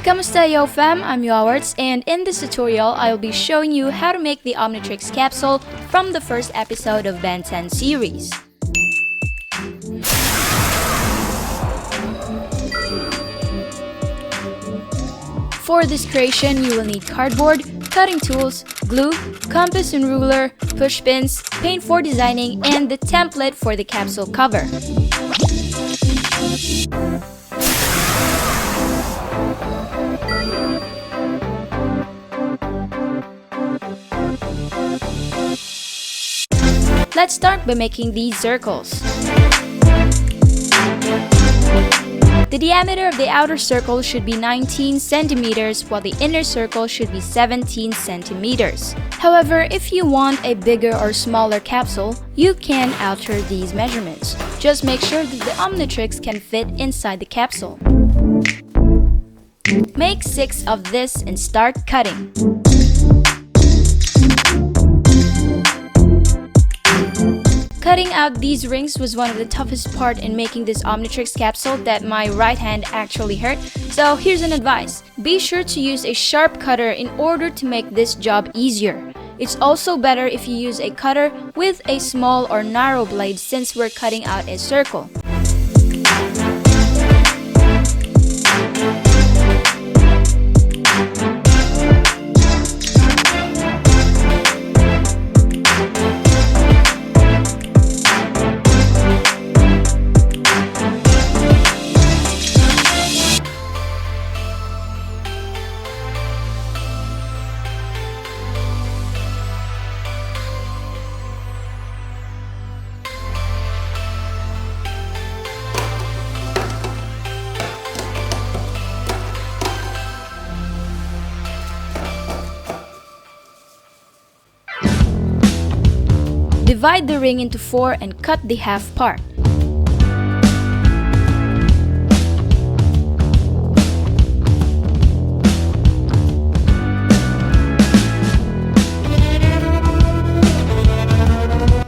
Kamusta yo fam, I'm Yowawerts, and in this tutorial I will be showing you how to make the Omnitrix Capsule from the first episode of Ben 10 series. For this creation, you will need cardboard, cutting tools, glue, compass and ruler, pushpins, paint for designing, and the template for the capsule cover. Let's start by making these circles. The diameter of the outer circle should be 19 centimeters while the inner circle should be 17 centimeters. However, if you want a bigger or smaller capsule, you can alter these measurements. Just make sure that the Omnitrix can fit inside the capsule. Make 6 of this and start cutting. Cutting out these rings was one of the toughest part in making this Omnitrix capsule that my right hand actually hurt. So here's an advice. Be sure to use a sharp cutter in order to make this job easier. It's also better if you use a cutter with a small or narrow blade since we're cutting out a circle. Divide the ring into 4 and cut the half part.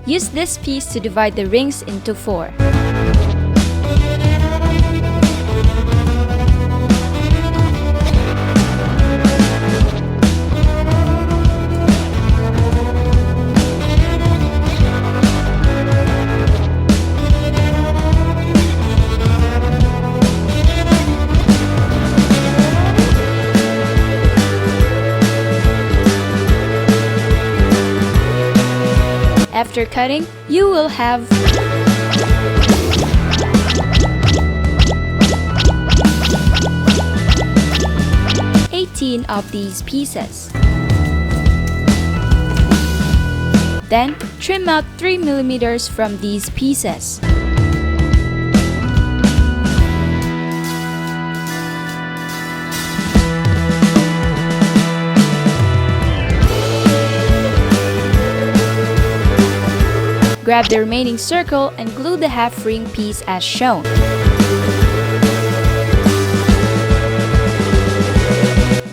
Use this piece to divide the rings into 4. After cutting, you will have 18 of these pieces. Then, trim out 3 millimeters from these pieces. Grab the remaining circle and glue the half ring piece as shown.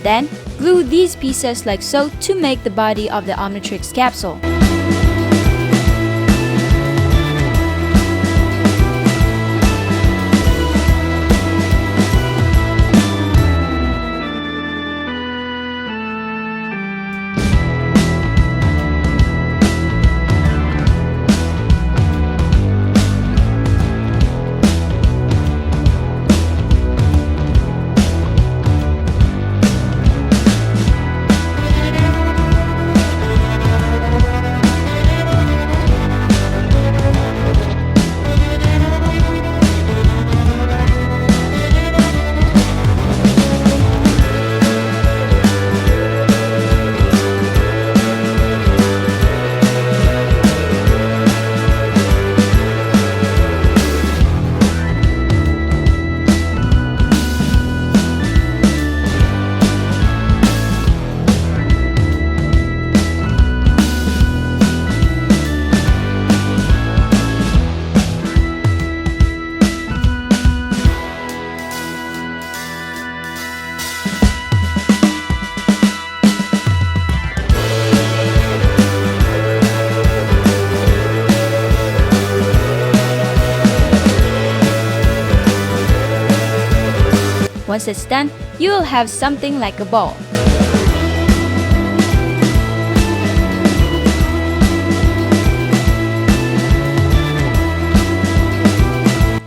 Then, glue these pieces like so to make the body of the Omnitrix capsule. Once it's done, you will have something like a ball.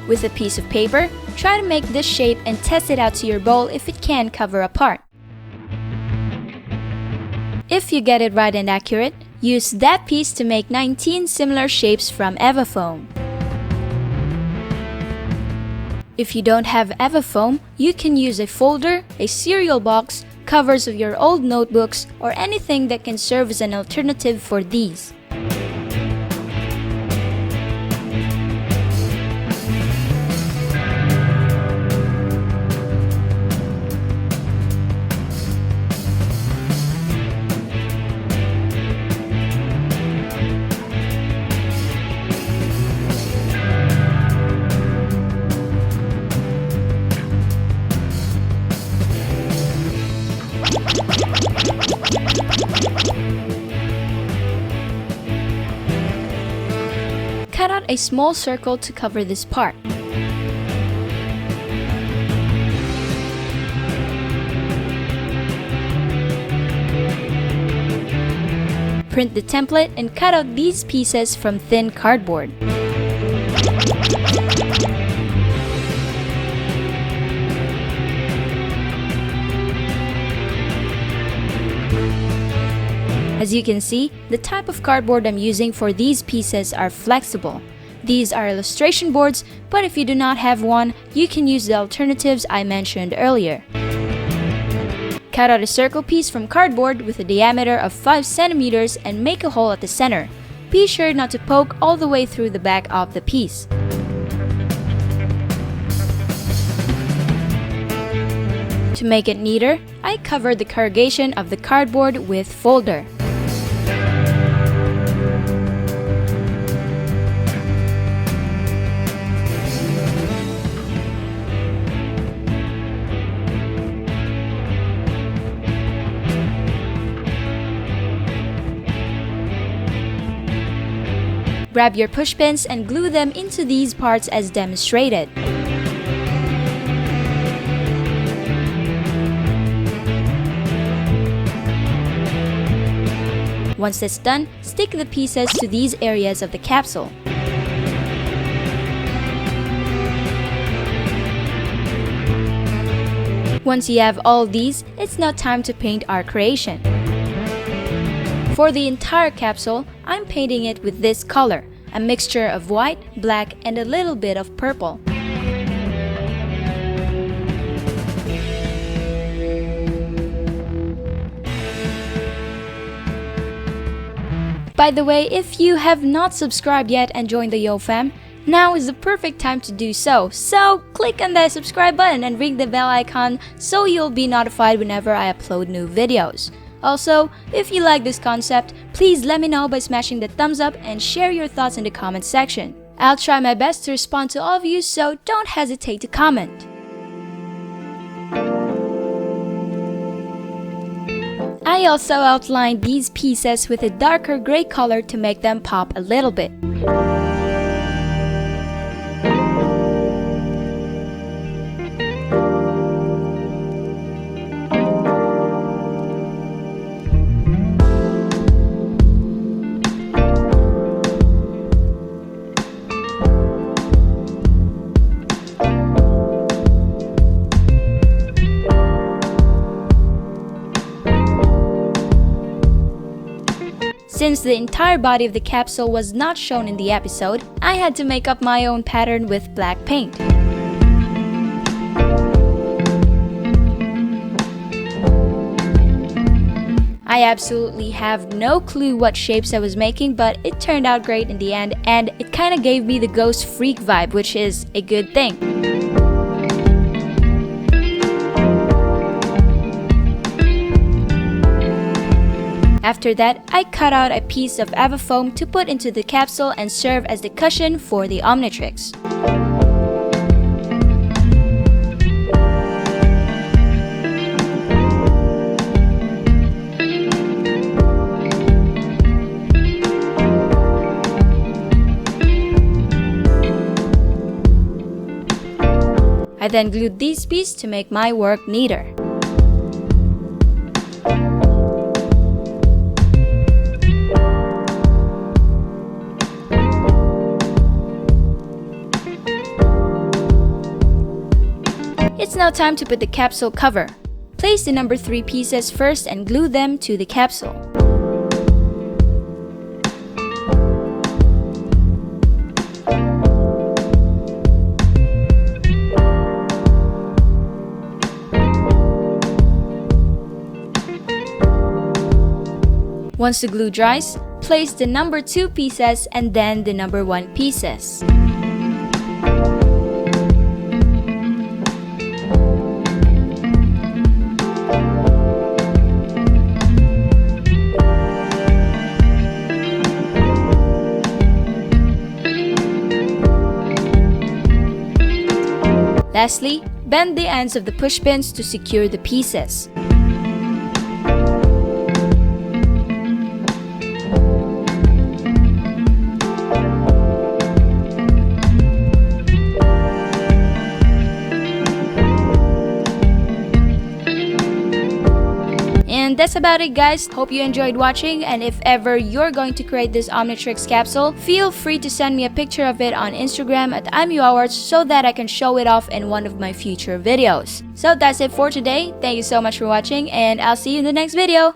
With a piece of paper, try to make this shape and test it out to your bowl if it can cover a part. If you get it right and accurate, use that piece to make 19 similar shapes from Evafoam. If you don't have Evafoam, you can use a folder, a cereal box, covers of your old notebooks, or anything that can serve as an alternative for these. Cut out a small circle to cover this part. Print the template and cut out these pieces from thin cardboard. As you can see, the type of cardboard I'm using for these pieces are flexible. These are illustration boards, but if you do not have one, you can use the alternatives I mentioned earlier. Cut out a circle piece from cardboard with a diameter of 5 centimeters and make a hole at the center. Be sure not to poke all the way through the back of the piece. To make it neater, I covered the corrugation of the cardboard with folder. Grab your pushpins and glue them into these parts as demonstrated. Once it's done, stick the pieces to these areas of the capsule. Once you have all these, it's now time to paint our creation. For the entire capsule, I'm painting it with this color, a mixture of white, black, and a little bit of purple. By the way, if you have not subscribed yet and joined the Yo Fam, now is the perfect time to do so. So click on that subscribe button and ring the bell icon so you'll be notified whenever I upload new videos. Also, if you like this concept, please let me know by smashing the thumbs up and share your thoughts in the comment section. I'll try my best to respond to all of you, so don't hesitate to comment. I also outlined these pieces with a darker gray color to make them pop a little bit. Since the entire body of the capsule was not shown in the episode, I had to make up my own pattern with black paint. I absolutely have no clue what shapes I was making, but it turned out great in the end, and it kinda gave me the ghost freak vibe, which is a good thing. After that, I cut out a piece of Evafoam to put into the capsule and serve as the cushion for the Omnitrix. I then glued these pieces to make my work neater. It's now time to put the capsule cover. Place the number 3 pieces first and glue them to the capsule. Once the glue dries, place the number 2 pieces and then the number 1 pieces. Lastly, bend the ends of the pushpins to secure the pieces. And that's about it, guys. Hope you enjoyed watching, and if ever you're going to create this Omnitrix capsule, feel free to send me a picture of it on Instagram at Yowawerts so that I can show it off in one of my future videos. So that's it for today. Thank you so much for watching, and I'll see you in the next video.